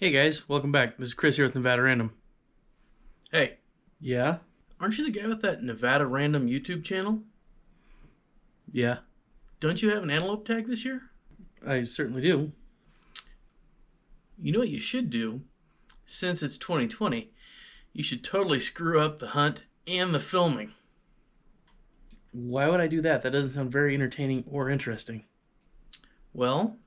Hey guys, welcome back. This is Chris here with Nevada Random. Hey, Yeah? aren't you the guy with that Nevada Random YouTube channel? Yeah, Don't you have an antelope tag this year? I certainly do. You know what you should do? Since it's 2020, you should totally screw up the hunt and the filming. Why would I do that? That doesn't sound very entertaining or interesting. Well,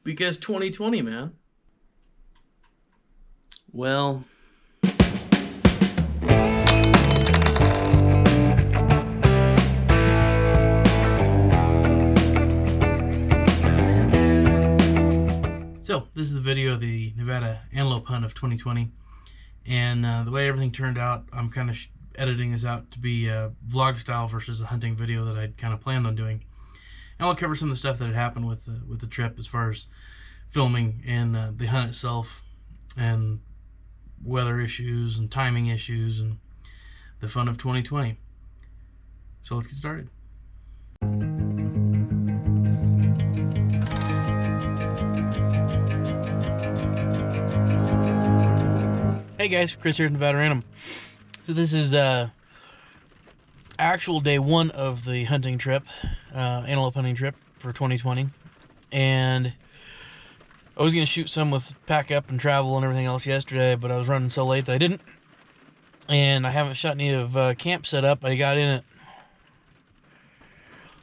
because 2020, man. Well, so this is the video of the Nevada Antelope Hunt of 2020. And the way everything turned out, I'm kind of editing this out to be a vlog style versus a hunting video that I'd kind of planned on doing. And I'll cover some of the stuff that had happened with the trip as far as filming and the hunt itself, and weather issues and timing issues and the fun of 2020. So let's get started. Hey guys, Chris here at Nevada Random. So this is actual day one of the hunting trip, antelope hunting trip for 2020. And I was going to shoot some with pack up and travel and everything else yesterday, but I was running so late that I didn't. And I haven't shot any of camp set up. I got in at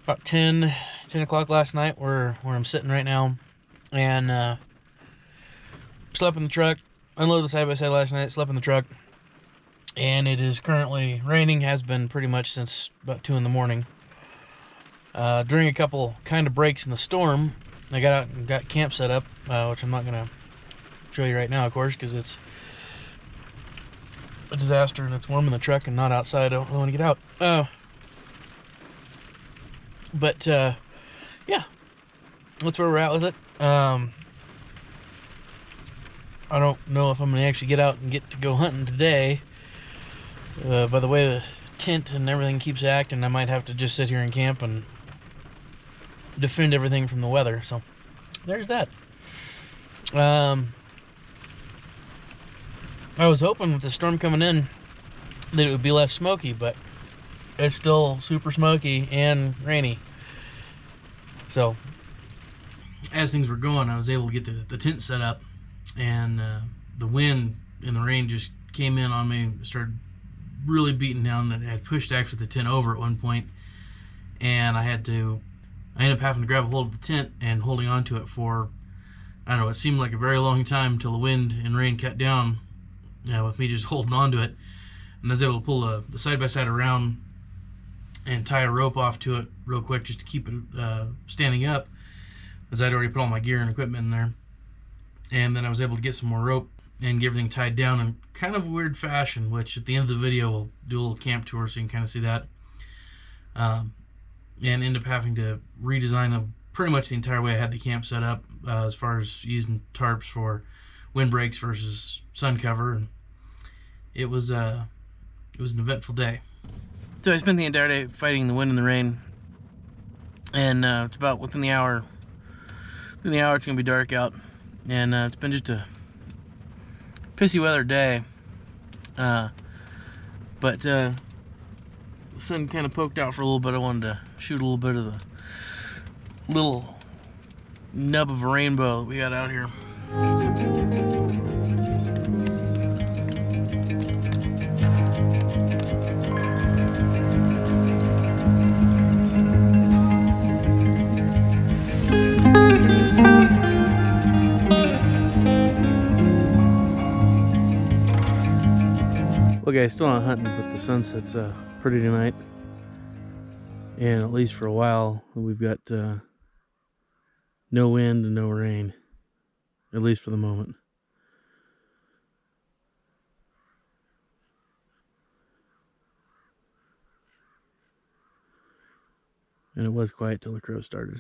about 10 o'clock last night where I'm sitting right now. And slept in the truck, unloaded the side-by-side last night, slept in the truck. And it is currently raining, has been pretty much since about 2 in the morning. During a couple kind of breaks in the storm, I got out and got camp set up, which I'm not going to show you right now, of course, because it's a disaster and it's warm in the truck and not outside. I don't really want to get out. Yeah, that's where we're at with it. I don't know if I'm going to actually get out and get to go hunting today. By the way the tent and everything keeps acting, I might have to just sit here and camp and defend everything from the weather. So there's that. I was hoping with the storm coming in that it would be less smoky, but it's still super smoky and rainy. So as things were going, I was able to get the tent set up, and the wind and the rain just came in on me, started really beating down. That had pushed actually the tent over at one point, and I ended up having to grab a hold of the tent and holding on to it for, I don't know, it seemed like a very long time until the wind and rain cut down, with me just holding on to it. And I was able to pull the side-by-side around and tie a rope off to it real quick just to keep it standing up, as I'd already put all my gear and equipment in there. And then I was able to get some more rope and get everything tied down in kind of a weird fashion, which at the end of the video we'll do a little camp tour so you can kind of see that. And end up having to redesign pretty much the entire way I had the camp set up, as far as using tarps for windbreaks versus sun cover. And it was an eventful day. So I spent the entire day fighting the wind and the rain, and it's about within the hour it's gonna be dark out, and it's been just a pissy weather day, but the sun kind of poked out for a little bit. I wanted to shoot a little bit of the little nub of a rainbow that we got out here. Well guys, still not hunting, but the sunset's pretty tonight, and at least for a while we've got no wind and no rain, at least for the moment. And it was quiet till the crows started.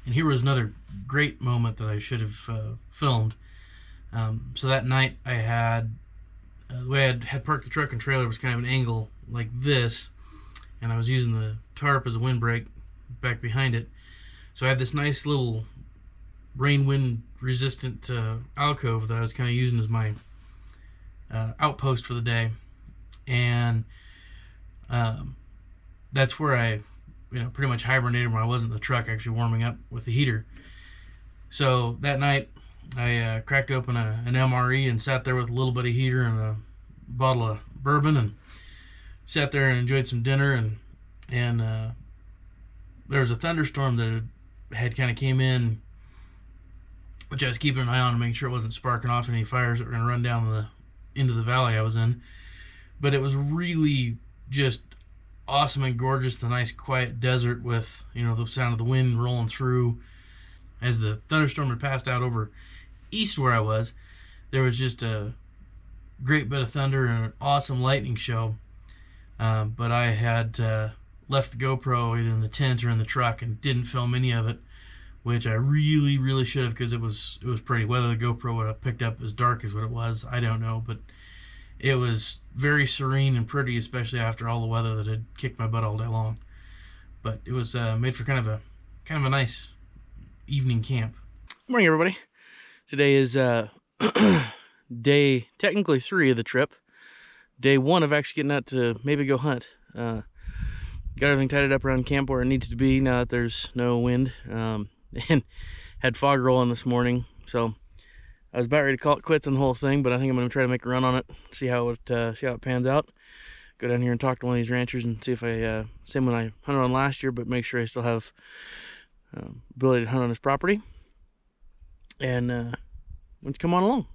And here was another great moment that I should have filmed. So that night I had, the way I had parked the truck and trailer was kind of an angle like this, and I was using the tarp as a windbreak back behind it. So I had this nice little rain wind resistant alcove that I was kind of using as my outpost for the day. And that's where I pretty much hibernated when I wasn't in the truck, actually warming up with the heater. So that night I cracked open an MRE and sat there with a little bit of heater and a bottle of bourbon, and sat there and enjoyed some dinner. And there was a thunderstorm that had kind of came in, which I was keeping an eye on to make sure it wasn't sparking off any fires that were going to run down into the valley I was in. But it was really just awesome and gorgeous, the nice quiet desert with the sound of the wind rolling through. As the thunderstorm had passed out over east where I was, there was just a great bit of thunder and an awesome lightning show. But I had left the GoPro either in the tent or in the truck and didn't film any of it, which I really should have, because it was pretty. Whether the GoPro would have picked up as dark as what it was, I don't know, but it was very serene and pretty, especially after all the weather that had kicked my butt all day long. But it was made for kind of a nice evening camp. Good morning, everybody. Today is day technically 3 of the trip. Day 1 of actually getting out to maybe go hunt. Got everything tied up around camp where it needs to be now that there's no wind. And had fog rolling this morning, so I was about ready to call it quits on the whole thing, but I think I'm going to try to make a run on it, see how it pans out. Go down here and talk to one of these ranchers and see if I, same one I hunted on last year, but make sure I still have ability to hunt on his property. And why don't you come on along?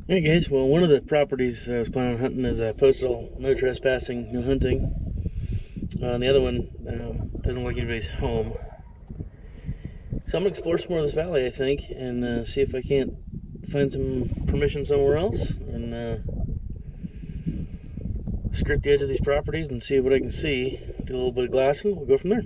Hey guys, well, one of the properties that I was planning on hunting is I posted all no trespassing, no hunting. The other one doesn't look like anybody's home. So I'm going to explore some more of this valley, I think, and see if I can't find some permission somewhere else, and skirt the edge of these properties and see what I can see. Do a little bit of glassing, we'll go from there.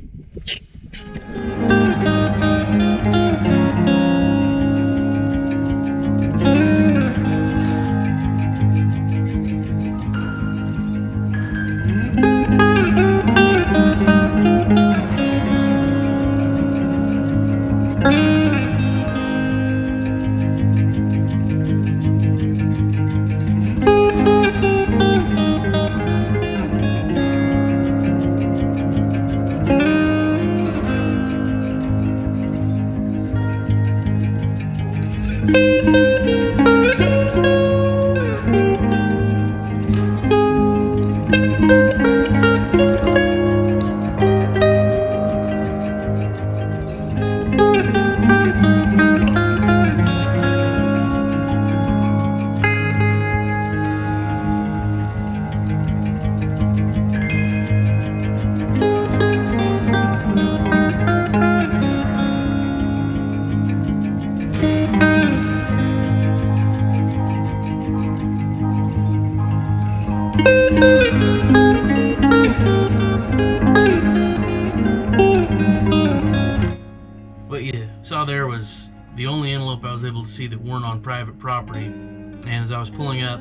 what you saw there was the only antelope I was able to see that weren't on private property. And as I was pulling up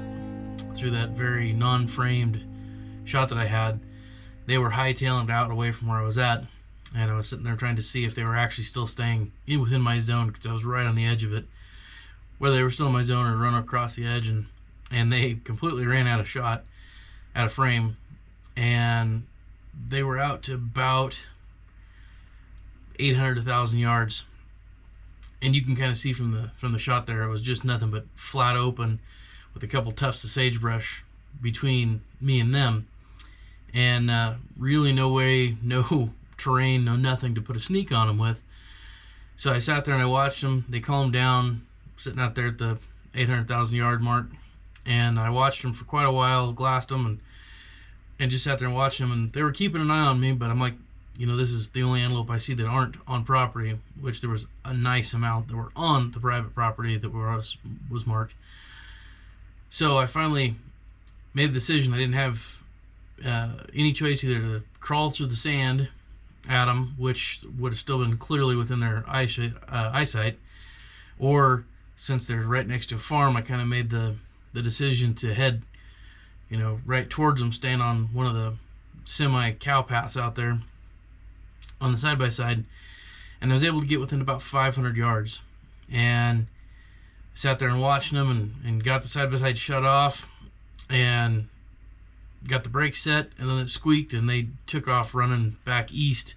through that very non-framed shot that I had, they were hightailing out away from where I was at, and I was sitting there trying to see if they were actually still staying within my zone, because I was right on the edge of it, whether they were still in my zone or run across the edge, and they completely ran out of frame, and they were out to about 800 to 1,000 yards, and you can kind of see from the shot there, it was just nothing but flat open with a couple tufts of sagebrush between me and them, and really no way, no terrain, no nothing to put a sneak on them with. So I sat there and I watched them. They calmed down, sitting out there at the 800,000 yard mark, and I watched them for quite a while, glassed them, and just sat there and watched them, and they were keeping an eye on me, but I'm like, you know, this is the only antelope I see that aren't on property, which there was a nice amount that were on the private property that was marked. So I finally made the decision. I didn't have any choice either to crawl through the sand at them, which would have still been clearly within their eyesight, or since they're right next to a farm, I kind of made the decision to head, you know, right towards them, staying on one of the semi cow paths out there on the side-by-side, and I was able to get within about 500 yards, and sat there and watched them, and got the side-by-side shut off, and got the brakes set, and then it squeaked, and they took off running back east,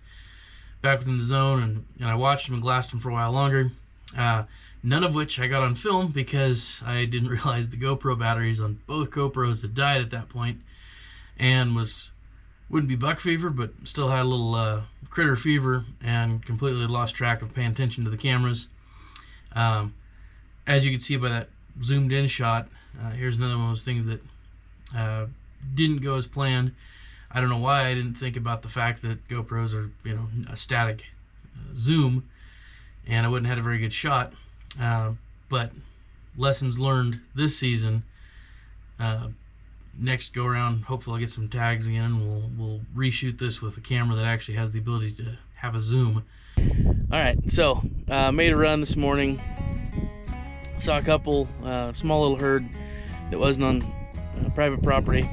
back within the zone, and I watched them and glassed them for a while longer, none of which I got on film because I didn't realize the GoPro batteries on both GoPros had died at that point, and wouldn't be buck fever, but still had a little critter fever, and completely lost track of paying attention to the cameras. As you can see by that zoomed in shot, here's another one of those things that didn't go as planned. I don't know why I didn't think about the fact that GoPros are, you know, a static zoom, and I wouldn't have had a very good shot. But lessons learned this season. Next go around, hopefully I'll get some tags again, and we'll reshoot this with a camera that actually has the ability to have a zoom. All right, so made a run this morning. Saw a couple small little herd that wasn't on private property.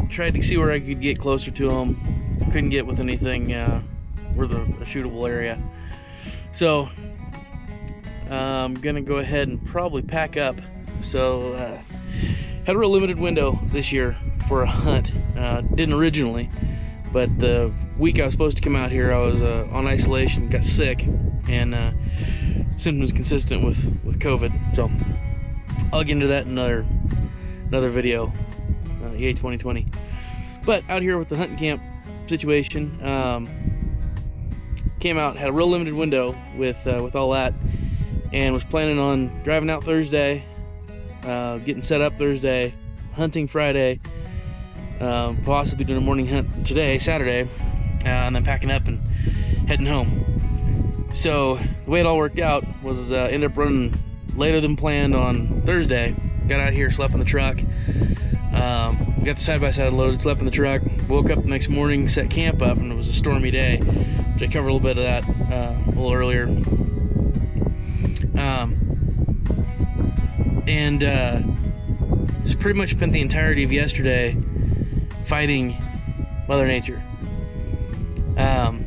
Tried to see where I could get closer to them. Couldn't get with anything worth a shootable area. So I'm gonna go ahead and probably pack up. So had a real limited window this year for a hunt. Didn't originally, but the week I was supposed to come out here, I was on isolation, got sick, and symptoms consistent with COVID. So I'll get into that in another video. Yay 2020. But out here with the hunting camp situation, came out, had a real limited window with all that, and was planning on driving out Thursday, getting set up Thursday, hunting Friday, possibly doing a morning hunt today, Saturday, and then packing up and heading home. So the way it all worked out was ended up running later than planned on Thursday. Got out here, slept in the truck, got the side-by-side loaded, slept in the truck, woke up the next morning, set camp up, and it was a stormy day, which I covered a little bit of that a little earlier. And just pretty much spent the entirety of yesterday fighting Mother Nature. I'm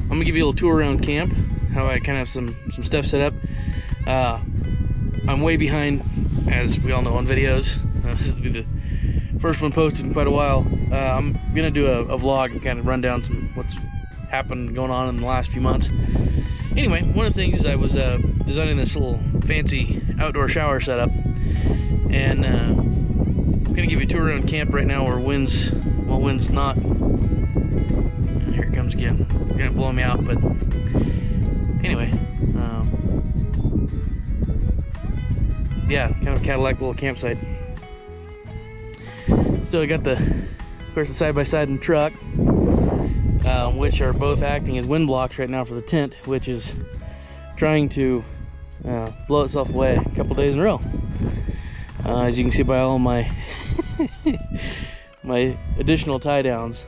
gonna give you a little tour around camp, how I kind of have some stuff set up. I'm way behind, as we all know, on videos. This will be the first one posted in quite a while. I'm gonna do a vlog and kind of run down what's happened going on in the last few months. Anyway, one of the things is I was designing this little fancy outdoor shower setup, and I'm gonna give you a tour around camp right now where wind's not. And here it comes again. It's gonna blow me out, but anyway, yeah, kind of a Cadillac little campsite. So I got the side-by-side in the truck, which are both acting as wind blocks right now for the tent, which is trying to blow itself away a couple days in a row. As you can see by all my my additional tie downs.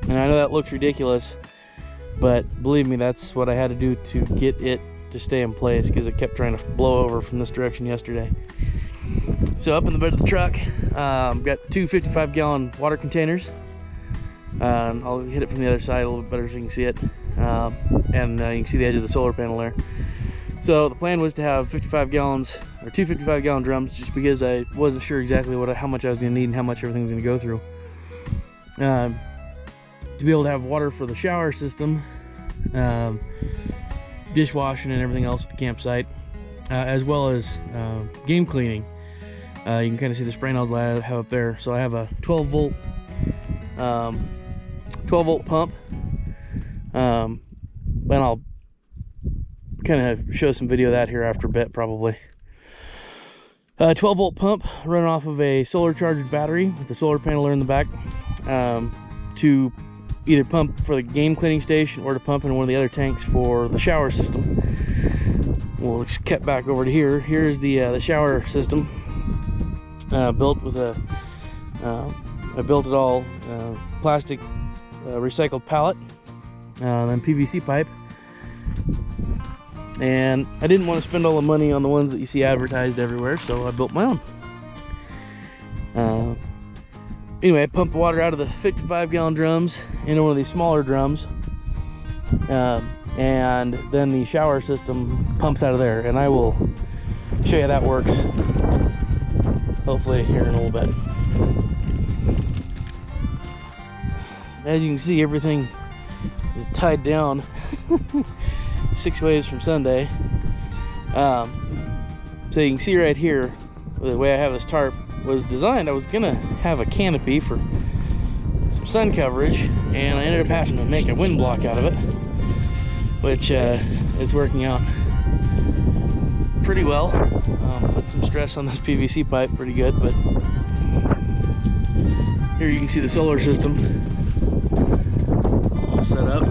And I know that looks ridiculous, but believe me, that's what I had to do to get it to stay in place, because it kept trying to blow over from this direction yesterday. So up in the bed of the truck, got two 55-gallon water containers. I'll hit it from the other side a little bit better so you can see it. And you can see the edge of the solar panel there. So the plan was to have 55 gallons, or two 55-gallon drums, just because I wasn't sure exactly how much I was going to need and how much everything was going to go through. To be able to have water for the shower system, dishwashing and everything else at the campsite, as well as game cleaning. You can kind of see the spray nozzle I have up there. So I have a 12 volt pump, and I'll kind of show some video of that here after a bit probably. 12 volt pump running off of a solar charged battery with the solar panel in the back, to either pump for the game cleaning station or to pump in one of the other tanks for the shower system. We'll just cut back over to here. Here's the shower system, built with a I built it all plastic recycled pallet, then PVC pipe. And I didn't want to spend all the money on the ones that you see advertised everywhere, so I built my own. Anyway, I pumped water out of the 55-gallon drums into one of these smaller drums, and then the shower system pumps out of there, and I will show you how that works hopefully here in a little bit. As you can see, everything is tied down 6 ways from Sunday. So you can see right here, the way I have this tarp was designed, I was gonna have a canopy for some sun coverage, and I ended up having to make a wind block out of it, which is working out pretty well. Put some stress on this PVC pipe pretty good, but here you can see the solar system all set up.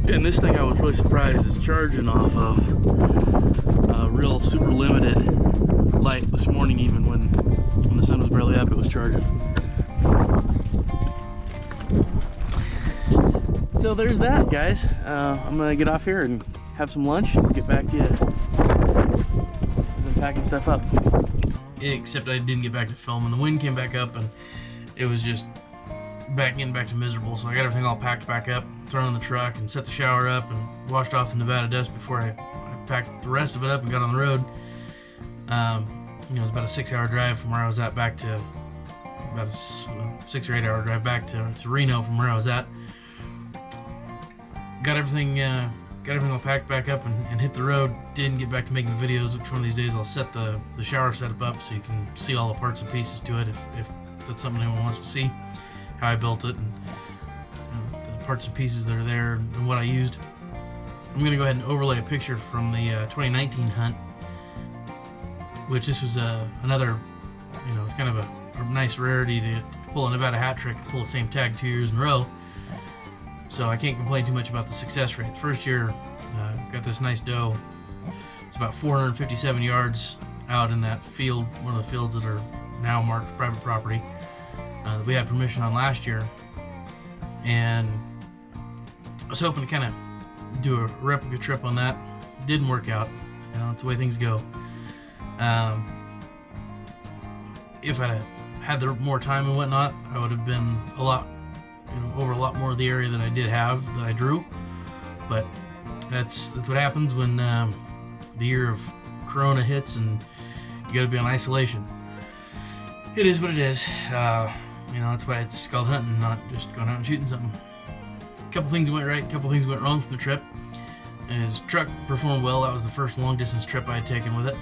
And this thing I was really surprised is charging off of a real super limited light this morning. Even when the sun was barely up, it was charging. So there's that, guys. I'm gonna get off here and have some lunch and get back to you as I'm packing stuff up. Except I didn't get back to filming. The wind came back up and it was just getting back to miserable. So I got everything all packed back up, thrown in the truck, and set the shower up and washed off the Nevada dust before I packed the rest of it up and got on the road. It was about a 6-hour drive from where I was at back to about a 6 or 8 hour drive back to Reno from where I was at. Got everything all packed back up and hit the road. Didn't get back to making the videos, which one of these days I'll set the shower setup up so you can see all the parts and pieces to it if that's something anyone wants to see, how I built it and the parts and pieces that are there and what I used. I'm going to go ahead and overlay a picture from the 2019 hunt, which this was another, it's kind of a nice rarity to pull a Nevada hat trick and pull the same tag 2 years in a row. So I can't complain too much about the success rate. First year, got this nice doe. It's about 457 yards out in that field, one of the fields that are now marked private property, that we had permission on last year. And I was hoping to kind of do a replica trip on that. Didn't work out. It's the way things go. If I'd had more time and whatnot, I would have been over a lot more of the area that I did have that I drew. But that's what happens when the year of Corona hits and you got to be on isolation. It is what it is. That's why it's called hunting, not just going out and shooting something. A couple things went right, a couple things went wrong from the trip. His truck performed well. That was the first long distance trip I had taken with it.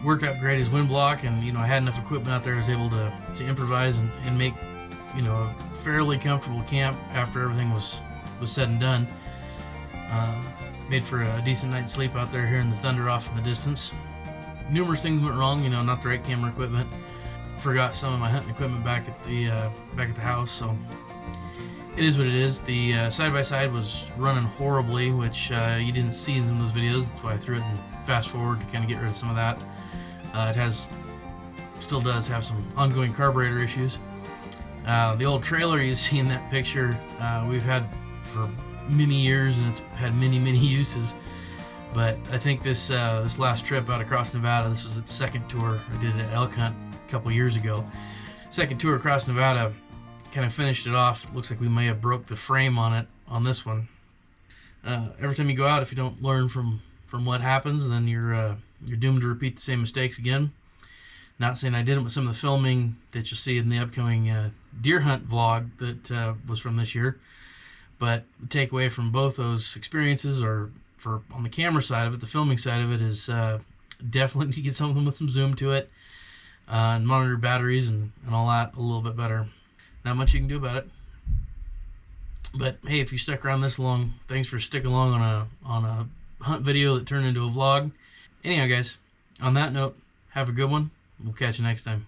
Worked out great as wind block, and I had enough equipment out there I was able to improvise and make a fairly comfortable camp after everything was said and done. Made for a decent night's sleep out there hearing the thunder off in the distance. Numerous things went wrong, not the right camera equipment. Forgot some of my hunting equipment back at the house, so it is what it is. The side-by-side was running horribly, which you didn't see in some of those videos. That's why I threw it in fast forward to kind of get rid of some of that. It has still does have some ongoing carburetor issues. The old trailer you see in that picture, we've had for many years, and it's had many uses. But I think this last trip out across Nevada, this was its second tour. I did an elk hunt a couple years ago. Second tour across Nevada, kind of finished it off. Looks like we may have broke the frame on it on this one. Every time you go out, if you don't learn from what happens, then you're doomed to repeat the same mistakes again. Not saying I didn't with some of the filming that you'll see in the upcoming deer hunt vlog that was from this year. But the takeaway from both those experiences, or for on the camera side of it, the filming side of it, is definitely need to get something with some zoom to it, and monitor batteries and all that a little bit better. Not much you can do about it. But hey, if you stuck around this long, thanks for sticking along on a hunt video that turned into a vlog. Anyhow, guys, on that note, have a good one. We'll catch you next time.